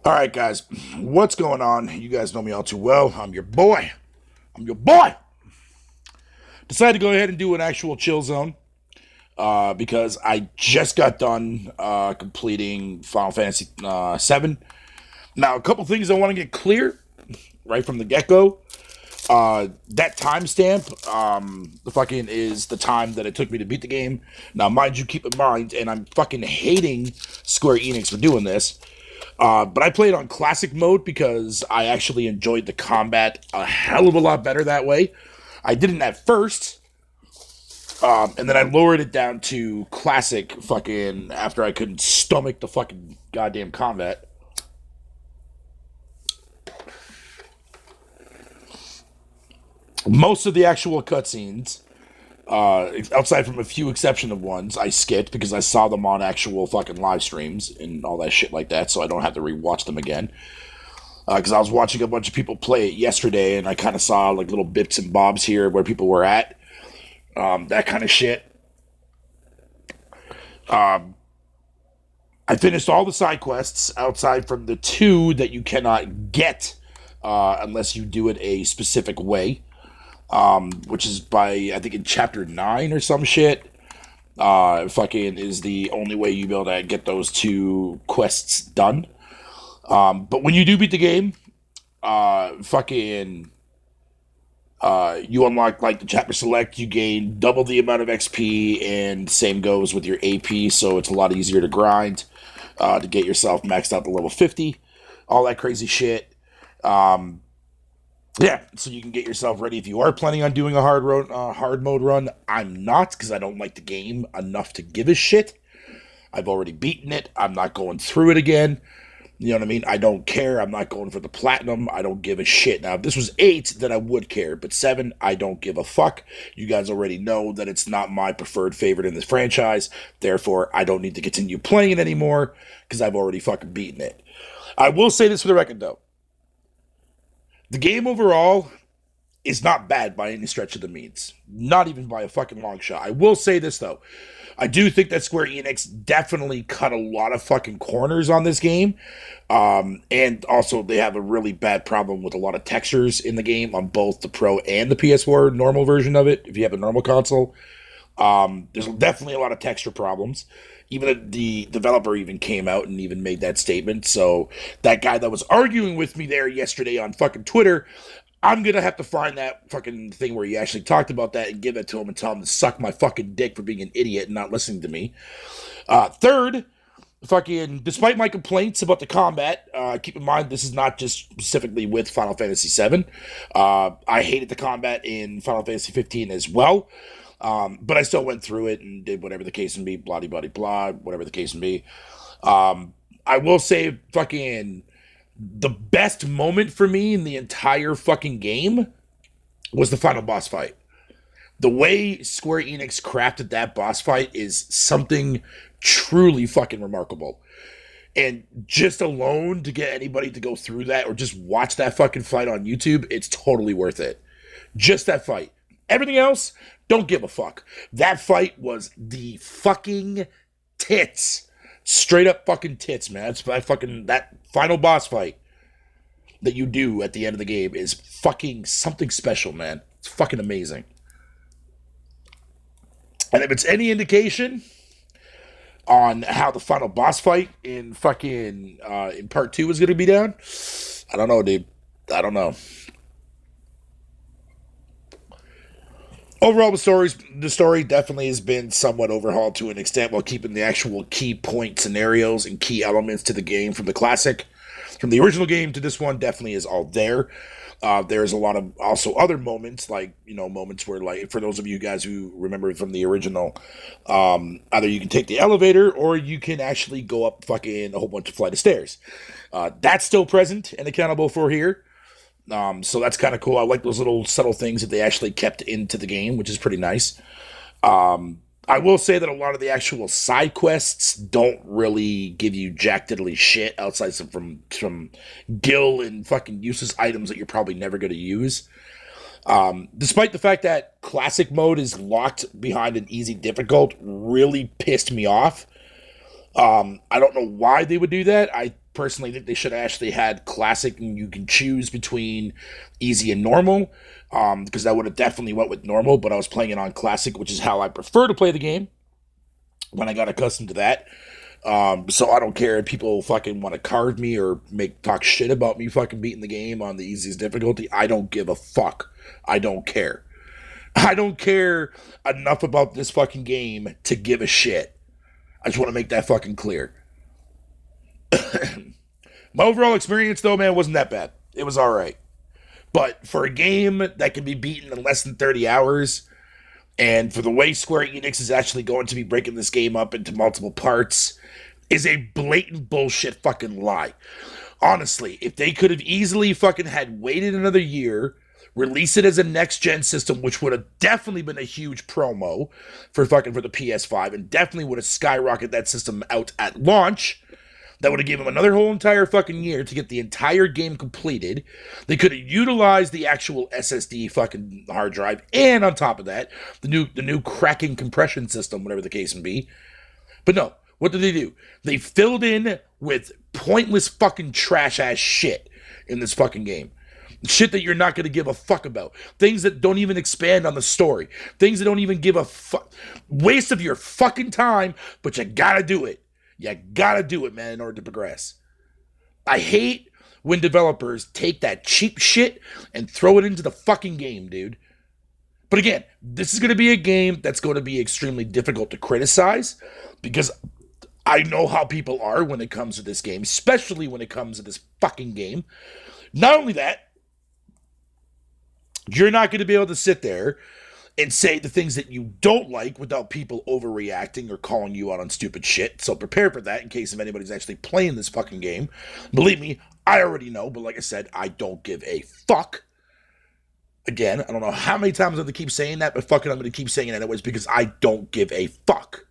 All right, guys, what's going on? You guys know me all too well. I'm your boy. I'm your boy. Decided to go ahead and do an actual chill zone because I just got done completing Final Fantasy 7. Now, a couple things I want to get clear right from the get go. That timestamp, the fucking is the time that it took me to beat the game. Now, mind you, keep in mind, and I'm fucking hating Square Enix for doing this. But I played on classic mode because I actually enjoyed the combat a hell of a lot better that way. I didn't at first, and then I lowered it down to classic fucking after I couldn't stomach the fucking goddamn combat. Most of the actual cutscenes, outside from a few exceptional ones, I skipped because I saw them on actual fucking live streams and all that shit like that, so I don't have to rewatch them again. Because I was watching a bunch of people play it yesterday, and I kind of saw like little bits and bobs here where people were at, that kind of shit. I finished all the side quests outside from the two that you cannot get unless you do it a specific way, which is by I think in chapter 9 or some shit. Fucking is the only way you be able to get those two quests done. But when you do beat the game, fucking, you unlock like the chapter select, you gain double the amount of XP, and same goes with your AP, so it's a lot easier to grind, to get yourself maxed out to level 50, all that crazy shit. Yeah, so you can get yourself ready if you are planning on doing a hard mode run. I'm not, because I don't like the game enough to give a shit. I've already beaten it. I'm not going through it again. You know what I mean? I don't care. I'm not going for the platinum. I don't give a shit. Now, if this was 8, then I would care. But 7, I don't give a fuck. You guys already know that it's not my preferred favorite in this franchise. Therefore, I don't need to continue playing it anymore because I've already fucking beaten it. I will say this for the record, though. The game overall is not bad by any stretch of the means. Not even by a fucking long shot. I will say this, though. I do think that Square Enix definitely cut a lot of fucking corners on this game. And also, they have a really bad problem with a lot of textures in the game on both the Pro and the PS4 normal version of it, if you have a normal console. There's definitely a lot of texture problems. Even the developer even came out and even made that statement. So that guy that was arguing with me there yesterday on fucking Twitter, I'm gonna have to find that fucking thing where he actually talked about that and give it to him and tell him to suck my fucking dick for being an idiot and not listening to me. Third, fucking, despite my complaints about the combat, keep in mind this is not just specifically with Final Fantasy VII. I hated the combat in Final Fantasy 15 as well. But I still went through it and did whatever the case may be, blah, blah, blah, blah, whatever the case may be. I will say, fucking, the best moment for me in the entire fucking game was the final boss fight. The way Square Enix crafted that boss fight is something truly fucking remarkable. And just alone to get anybody to go through that or just watch that fucking fight on YouTube, it's totally worth it. Just that fight. Everything else, don't give a fuck. That fight was the fucking tits. Straight up fucking tits, man. That final boss fight that you do at the end of the game is fucking something special, man. It's fucking amazing. And if it's any indication on how the final boss fight in fucking in part 2 is gonna be done, I don't know, dude. I don't know. Overall, the story definitely has been somewhat overhauled to an extent while keeping the actual key point scenarios and key elements to the game from the classic. From the original game to this one, definitely is all there. There's a lot of also other moments, like, moments where, like, for those of you guys who remember from the original, either you can take the elevator or you can actually go up fucking a whole bunch of flight of stairs. That's still present and accountable for here. So that's kind of cool. I like those little subtle things that they actually kept into the game, which is pretty nice. I will say that a lot of the actual side quests don't really give you jack diddly shit outside from gil and fucking useless items that you're probably never going to use. Despite the fact that classic mode is locked behind an easy difficult, really pissed me off. I don't know why they would do that. I personally think they should have actually had classic, and you can choose between easy and normal. Because I would have definitely went with normal, but I was playing it on classic, which is how I prefer to play the game. When I got accustomed to that, so I don't care if people fucking want to carve me or talk shit about me fucking beating the game on the easiest difficulty. I don't give a fuck. I don't care. I don't care enough about this fucking game to give a shit. I just want to make that fucking clear. My overall experience, though, man, wasn't that bad. It was alright. But for a game that can be beaten in less than 30 hours, and for the way Square Enix is actually going to be breaking this game up into multiple parts, is a blatant bullshit fucking lie. Honestly, if they could have easily fucking had waited another year, release it as a next-gen system, which would have definitely been a huge promo for the PS5, and definitely would have skyrocketed that system out at launch. That would have given them another whole entire fucking year to get the entire game completed. They could have utilized the actual SSD fucking hard drive, and on top of that, the new cracking compression system, whatever the case may be. But no, what did they do? They filled in with pointless fucking trash ass shit in this fucking game. Shit that you're not going to give a fuck about. Things that don't even expand on the story. Things that don't even give a fuck. Waste of your fucking time, but you gotta do it. You gotta do it, man, in order to progress. I hate when developers take that cheap shit and throw it into the fucking game, dude. But again, this is going to be a game that's going to be extremely difficult to criticize because I know how people are when it comes to this game, especially when it comes to this fucking game. Not only that, you're not going to be able to sit there and say the things that you don't like without people overreacting or calling you out on stupid shit. So prepare for that in case if anybody's actually playing this fucking game. Believe me, I already know, but like I said, I don't give a fuck. Again, I don't know how many times I'm going to keep saying that, but fucking I'm going to keep saying it anyways because I don't give a fuck.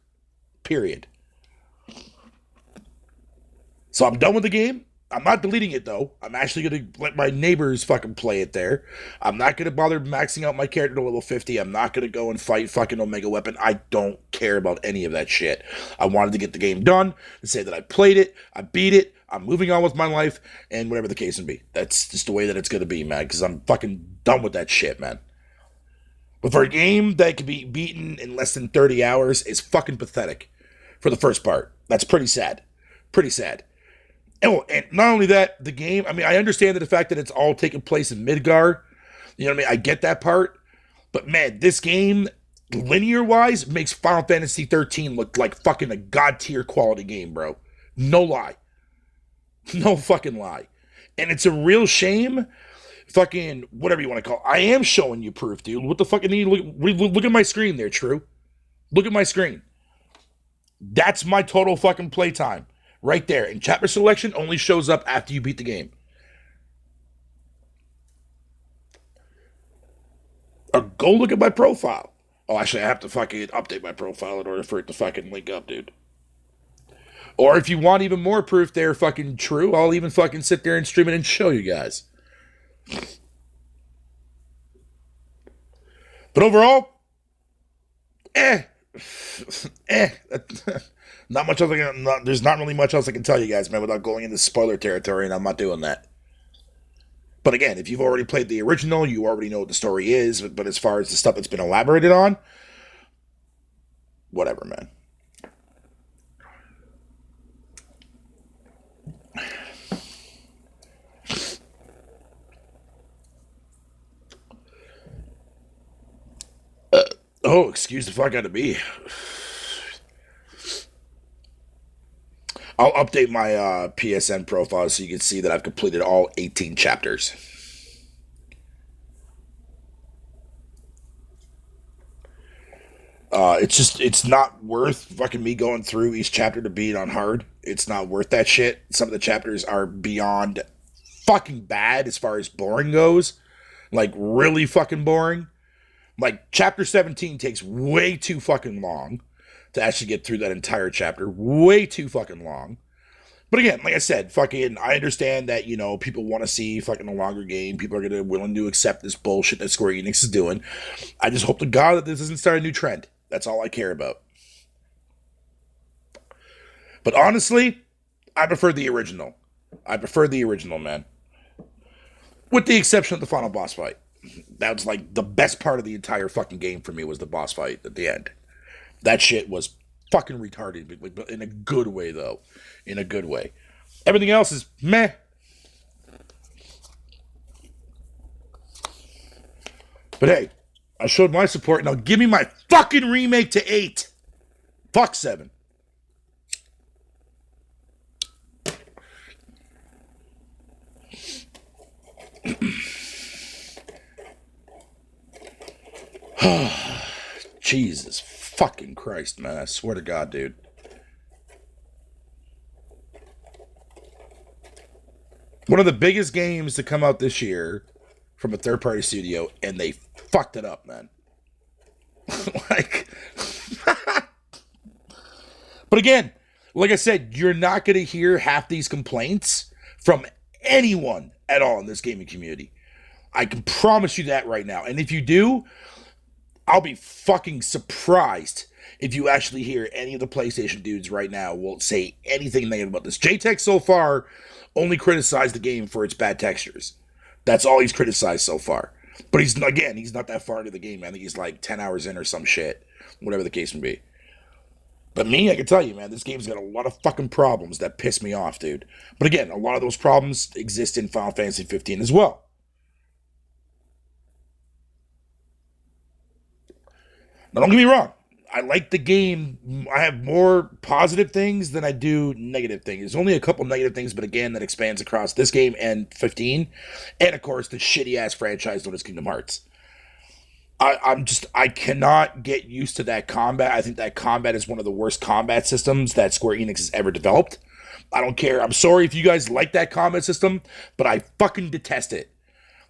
Period. So I'm done with the game. I'm not deleting it, though. I'm actually going to let my neighbors fucking play it there. I'm not going to bother maxing out my character to level 50. I'm not going to go and fight fucking Omega Weapon. I don't care about any of that shit. I wanted to get the game done and say that I played it, I beat it, I'm moving on with my life, and whatever the case may be. That's just the way that it's going to be, man, because I'm fucking done with that shit, man. But for a game that can be beaten in less than 30 hours is fucking pathetic for the first part. That's pretty sad. Pretty sad. Oh, and not only that, the game, I mean, I understand the fact that it's all taking place in Midgar. You know what I mean? I get that part. But man, this game, linear-wise, makes Final Fantasy 13 look like fucking a god-tier quality game, bro. No lie. No fucking lie. And it's a real shame. Fucking, whatever you want to call it. I am showing you proof, dude. What the fuck? Look at my screen there, True. Look at my screen. That's my total fucking playtime. Right there. And chapter selection only shows up after you beat the game. Or go look at my profile. Oh, actually, I have to fucking update my profile in order for it to fucking link up, dude. Or if you want even more proof there, fucking True, I'll even fucking sit there and stream it and show you guys. But overall, not much else. There's not really much else I can tell you guys, man, without going into spoiler territory, and I'm not doing that. But again, if you've already played the original, you already know what the story is. But as far as the stuff that's been elaborated on, whatever, man. Oh, excuse the fuck out of me. I'll update my PSN profile so you can see that I've completed all 18 chapters. It's not worth fucking me going through each chapter to beat on hard. It's not worth that shit. Some of the chapters are beyond fucking bad as far as boring goes. Like, really fucking boring. Like, chapter 17 takes way too fucking long to actually get through that entire chapter. Way too fucking long. But again, like I said, fucking, I understand that, you know, people want to see fucking a longer game. People are going to be willing to accept this bullshit that Square Enix is doing. I just hope to God that this doesn't start a new trend. That's all I care about. But honestly, I prefer the original. I prefer the original, man. With the exception of the final boss fight. That was like the best part of the entire fucking game for me was the boss fight at the end. That shit was fucking retarded, but in a good way, though. In a good way. Everything else is meh. But hey, I showed my support. Now give me my fucking remake to 8. Fuck 7. Jesus fucking Christ, man. I swear to God, dude. One of the biggest games to come out this year from a third-party studio, and they fucked it up, man. Like, but again, like I said, you're not going to hear half these complaints from anyone at all in this gaming community. I can promise you that right now. And if you do, I'll be fucking surprised if you actually hear any of the PlayStation dudes right now will say anything negative about this. JTech so far only criticized the game for its bad textures. That's all he's criticized so far. But he's not that far into the game. I think he's like 10 hours in or some shit. Whatever the case may be. But me, I can tell you, man, this game's got a lot of fucking problems that piss me off, dude. But again, a lot of those problems exist in Final Fantasy 15 as well. Now, don't get me wrong. I like the game. I have more positive things than I do negative things. There's only a couple negative things, but again, that expands across this game and 15. And, of course, the shitty-ass franchise known as Kingdom Hearts. I cannot get used to that combat. I think that combat is one of the worst combat systems that Square Enix has ever developed. I don't care. I'm sorry if you guys like that combat system, but I fucking detest it.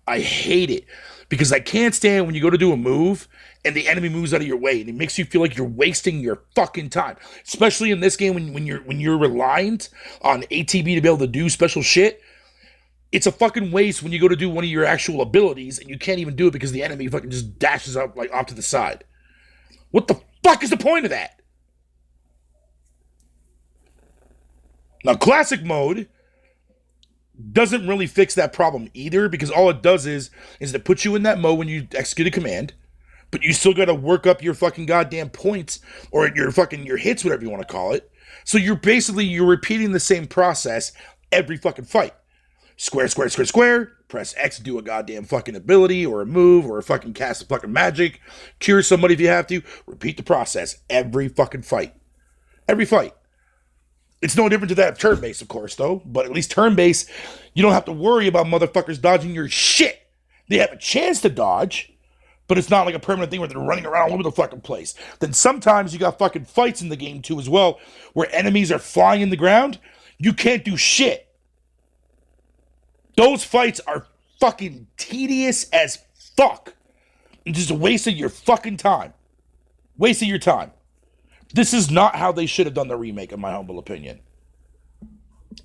I hate it. Because I can't stand when you go to do a move and the enemy moves out of your way and it makes you feel like you're wasting your fucking time. Especially in this game when you're reliant on ATB to be able to do special shit. It's a fucking waste when you go to do one of your actual abilities and you can't even do it because the enemy fucking just dashes up like off to the side. What the fuck is the point of that? Now, classic mode doesn't really fix that problem either, because all it does is it puts you in that mode when you execute a command, but you still got to work up your fucking goddamn points or your hits, whatever you want to call it. So you're repeating the same process every fucking fight. Square, square, square, square. Press X to do a goddamn fucking ability or a move or a fucking cast of fucking magic. Cure somebody if you have to. Repeat the process every fucking fight. Every fight. It's no different to that of turn-based, of course, though. But at least turn-based, you don't have to worry about motherfuckers dodging your shit. They have a chance to dodge, but it's not like a permanent thing where they're running around all over the fucking place. Then sometimes you got fucking fights in the game, too, as well, where enemies are flying in the ground. You can't do shit. Those fights are fucking tedious as fuck. And just a waste of your fucking time. Waste of your time. This is not how they should have done the remake, in my humble opinion.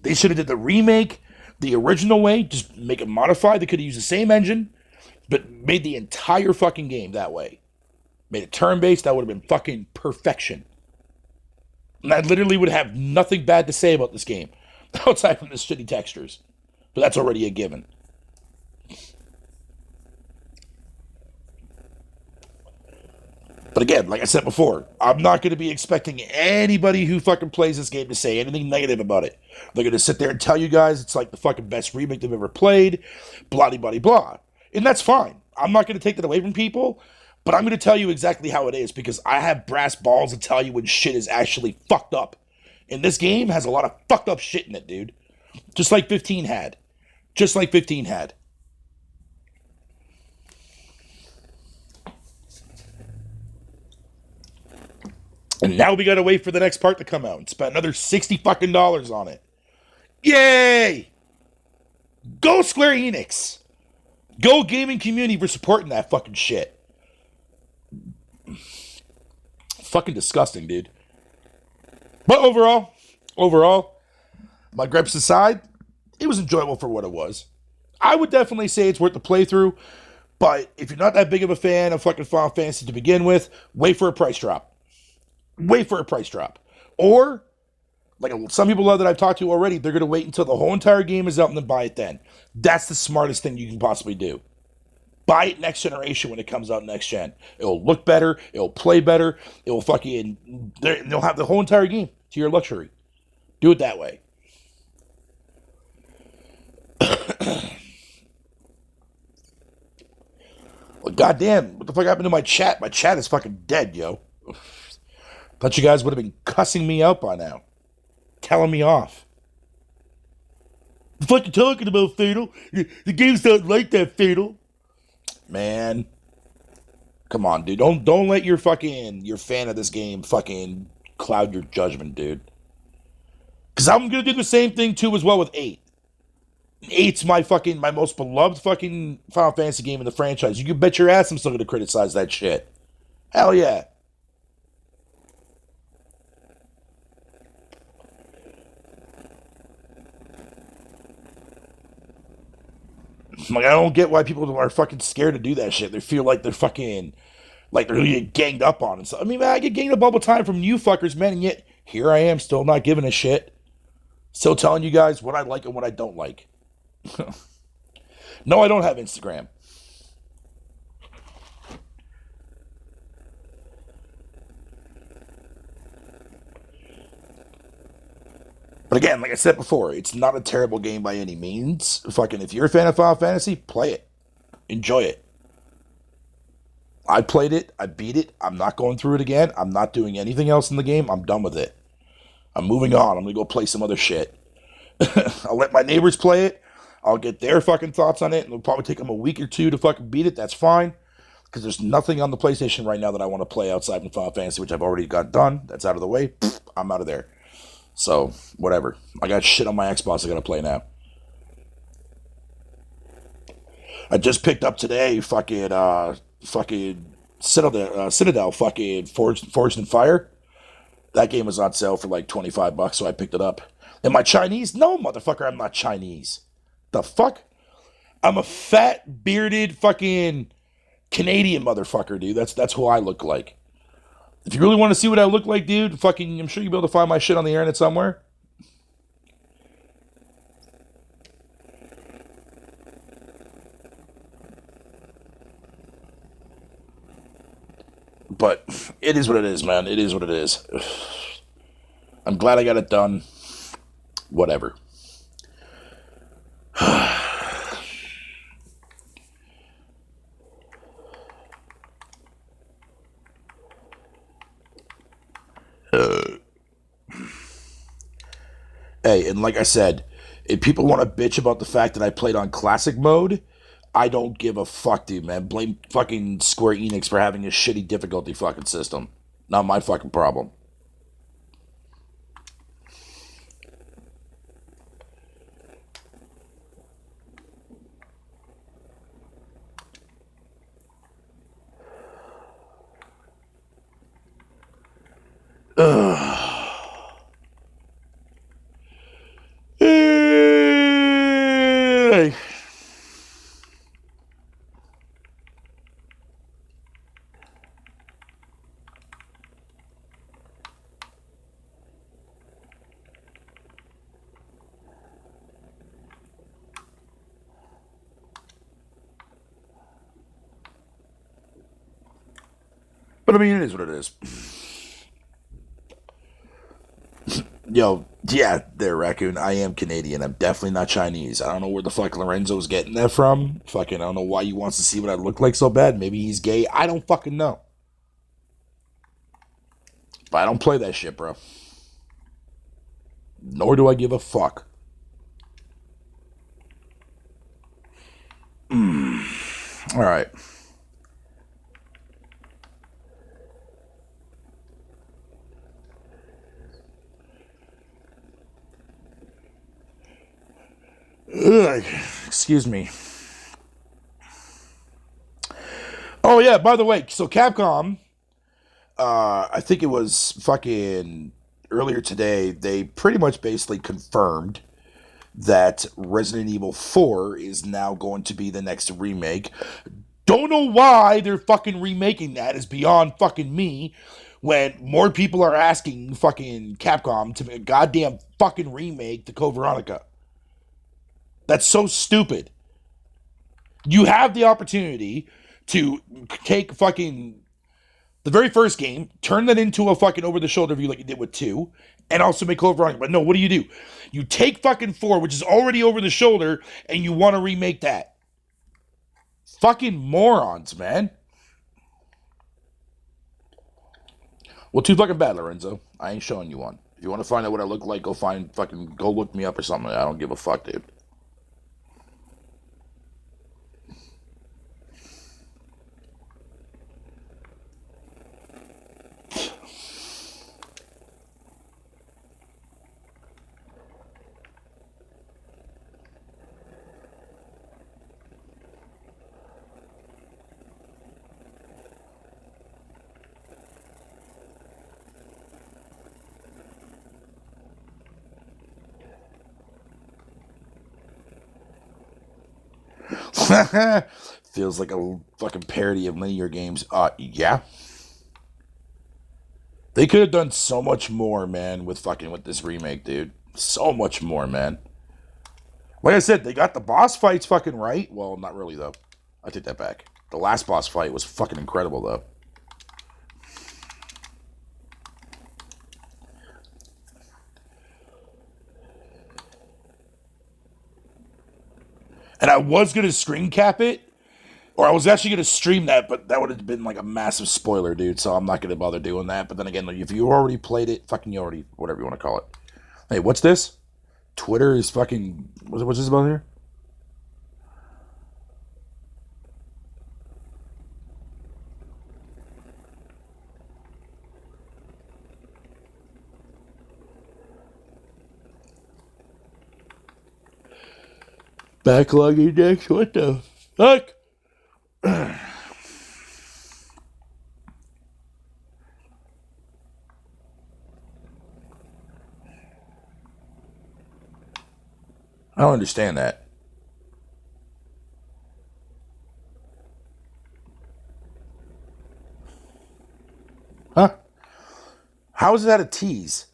They should have did the remake the original way, just make it modified. They could have used the same engine, but made the entire fucking game that way. Made it turn-based, that would have been fucking perfection. And I literally would have nothing bad to say about this game, outside from the shitty textures. But that's already a given. But again, like I said before, I'm not going to be expecting anybody who fucking plays this game to say anything negative about it. They're going to sit there and tell you guys it's like the fucking best remake they've ever played, blah, blah, blah, blah. And that's fine. I'm not going to take that away from people, but I'm going to tell you exactly how it is, because I have brass balls to tell you when shit is actually fucked up. And this game has a lot of fucked up shit in it, dude. Just like 15 had. Just like 15 had. And now we gotta wait for the next part to come out and spend another $60 fucking on it. Yay! Go Square Enix! Go gaming community for supporting that fucking shit. Fucking disgusting, dude. But overall, my gripes aside, it was enjoyable for what it was. I would definitely say it's worth the playthrough, but if you're not that big of a fan of fucking Final Fantasy to begin with, wait for a price drop. Wait for a price drop. Or Like some people that I've talked to already, they're going to wait until the whole entire game is out and then buy it then. That's the smartest thing you can possibly do. Buy it next generation when it comes out next gen. It'll look better. It'll play better. It'll fucking. They'll have the whole entire game to your luxury. Do it that way. Well, goddamn, what the fuck happened to my chat? My chat is fucking dead, yo. Thought you guys would have been cussing me out by now, telling me off. The fuck you talking about, Fatal? The game's not like that, Fatal. Man, come on, dude. Don't let your fan of this game fucking cloud your judgment, dude. Because I'm gonna do the same thing too as well with 8. 8's my most beloved fucking Final Fantasy game in the franchise. You can bet your ass I'm still gonna criticize that shit. Hell yeah. Like, I don't get why people are fucking scared to do that shit. They feel like they're fucking, like they're gonna get ganged up on and stuff. I mean, man, I get ganged up all the time from you fuckers, man, and yet here I am still not giving a shit. Still telling you guys what I like and what I don't like. No, I don't have Instagram. But again, like I said before, it's not a terrible game by any means. Fucking, if you're a fan of Final Fantasy, play it. Enjoy it. I played it. I beat it. I'm not going through it again. I'm not doing anything else in the game. I'm done with it. I'm moving on. I'm going to go play some other shit. I'll let my neighbors play it. I'll get their fucking thoughts on it. And it'll probably take them a week or two to fucking beat it. That's fine. Because there's nothing on the PlayStation right now that I want to play outside from Final Fantasy, which I've already got done. That's out of the way. I'm out of there. So, whatever. I got shit on my Xbox I gotta play now. I just picked up today fucking Citadel fucking Forged in Fire. That game was on sale for like $25, so I picked it up. Am I Chinese? No, motherfucker, I'm not Chinese. The fuck? I'm a fat, bearded, fucking Canadian motherfucker, dude. That's who I look like. If you really want to see what I look like, dude, fucking, I'm sure you'll be able to find my shit on the internet somewhere. But it is what it is, man. It is what it is. I'm glad I got it done. Whatever. Hey, and like I said, if people want to bitch about the fact that I played on classic mode, I don't give a fuck, dude, man. Blame fucking Square Enix for having a shitty difficulty fucking system. Not my fucking problem. Ugh. Hey. But I mean, it is what it is. Yo, yeah, there, Raccoon. I am Canadian. I'm definitely not Chinese. I don't know where the fuck Lorenzo's getting that from. Fucking, I don't know why he wants to see what I look like so bad. Maybe he's gay. I don't fucking know. But I don't play that shit, bro. Nor do I give a fuck. All right. Ugh, excuse me. Oh yeah, by the way, so Capcom, I think it was fucking earlier today, they pretty much basically confirmed that Resident Evil 4 is now going to be the next remake. Don't know why they're fucking remaking that, is beyond fucking me. when more people are asking fucking Capcom to make a goddamn fucking remake to Code Veronica. That's so stupid. You have the opportunity to take fucking the very first game, turn that into a fucking over the shoulder view like you did with 2, and also make Code Veronica. But no, what do? You take fucking 4, which is already over the shoulder, and you want to remake that. Fucking morons, man. Well, too fucking bad, Lorenzo. I ain't showing you one. If you want to find out what I look like, go look me up or something. I don't give a fuck, dude. Feels like a fucking parody of linear games. Yeah. They could have done so much more, man, with this remake, dude. So much more, man. Like I said, they got the boss fights fucking right. Well, not really, though. I take that back. The last boss fight was fucking incredible, though. And I was going to screen cap it, or I was actually going to stream that, but that would have been like a massive spoiler, dude, so I'm not going to bother doing that. But then again, like, if you already played it, fucking you already, whatever you want to call it. Hey, what's this? Twitter is fucking, what's this about here? Backlog index? What the fuck? I don't understand that. Huh? How is that a tease?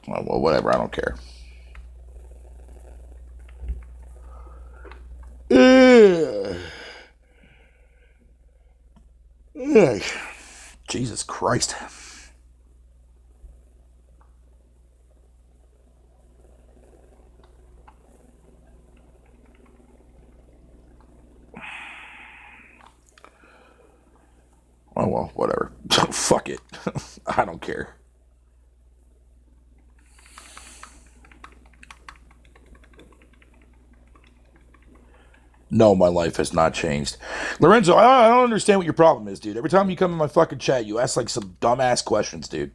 Well, whatever. I don't care. Ugh. Ugh. Jesus Christ. Oh, well, whatever. Fuck it. I don't care. No, my life has not changed. Lorenzo, I don't understand what your problem is, dude. Every time you come in my fucking chat, you ask like some dumbass questions, dude.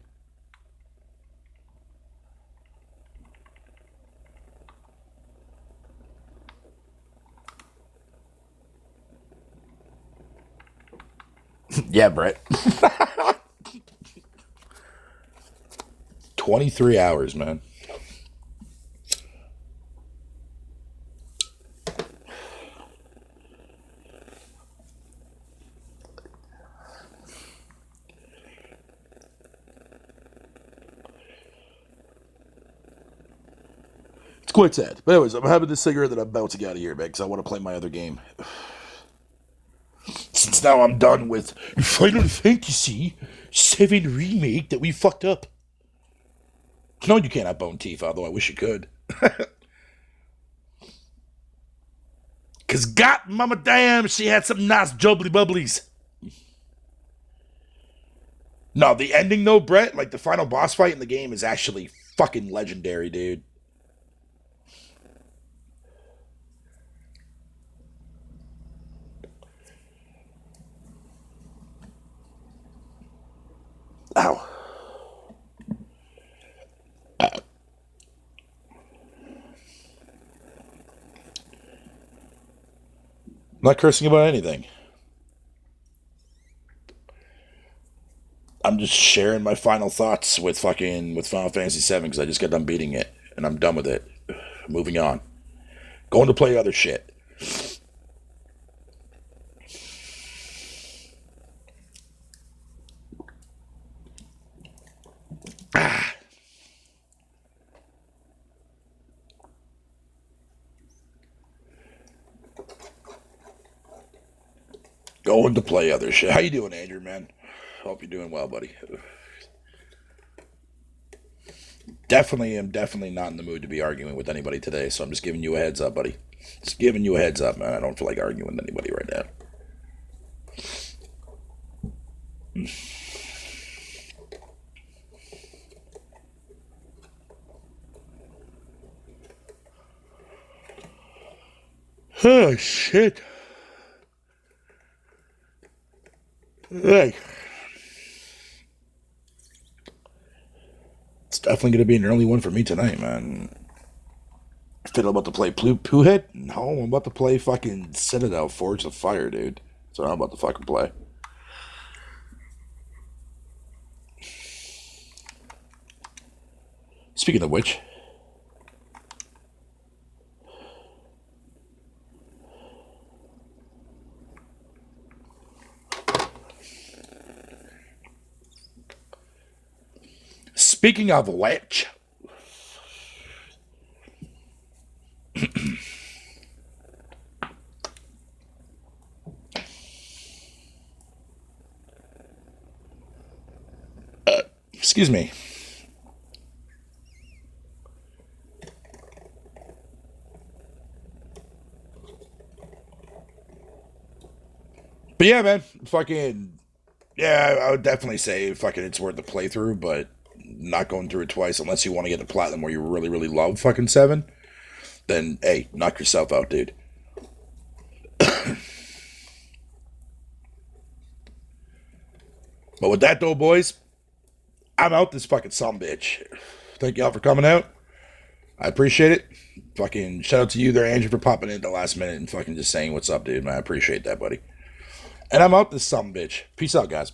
Yeah, Brett. 23 hours, man. It's quite sad. But anyways, I'm having this cigarette that I'm about to get out of here, man, because I want to play my other game. Since now I'm done with Final Fantasy 7 Remake that we fucked up. No, you can't have bone teeth, although I wish you could. Because God, mama damn, she had some nice jubbly bubblies. No, the ending though, Brett, like the final boss fight in the game is actually fucking legendary, dude. Ow. I'm not cursing about anything. I'm just sharing my final thoughts with Final Fantasy 7 because I just got done beating it and I'm done with it. Moving on. Going to play other shit. Going to play other shit. How you doing, Andrew, man? Hope you're doing well, buddy. Definitely not in the mood to be arguing with anybody today, so I'm just giving you a heads up, buddy. Just giving you a heads up, man. I don't feel like arguing with anybody right now. Oh, shit. Hey. It's definitely going to be an early one for me tonight, man. Still about to play Pooh Hit? No, I'm about to play fucking Citadel Forge of Fire, dude. That's what I'm about to fucking play. Speaking of which, excuse me. But yeah, man, I would definitely say fucking it's worth the playthrough, but not going through it twice unless you want to get the platinum where you really, really love fucking 7. Then, hey, knock yourself out, dude. But with that, though, boys, I'm out this fucking sumbitch. Thank y'all for coming out. I appreciate it. Fucking shout out to you there, Andrew, for popping in at the last minute and fucking just saying what's up, dude, man. I appreciate that, buddy. And I'm out this sumbitch. Peace out, guys.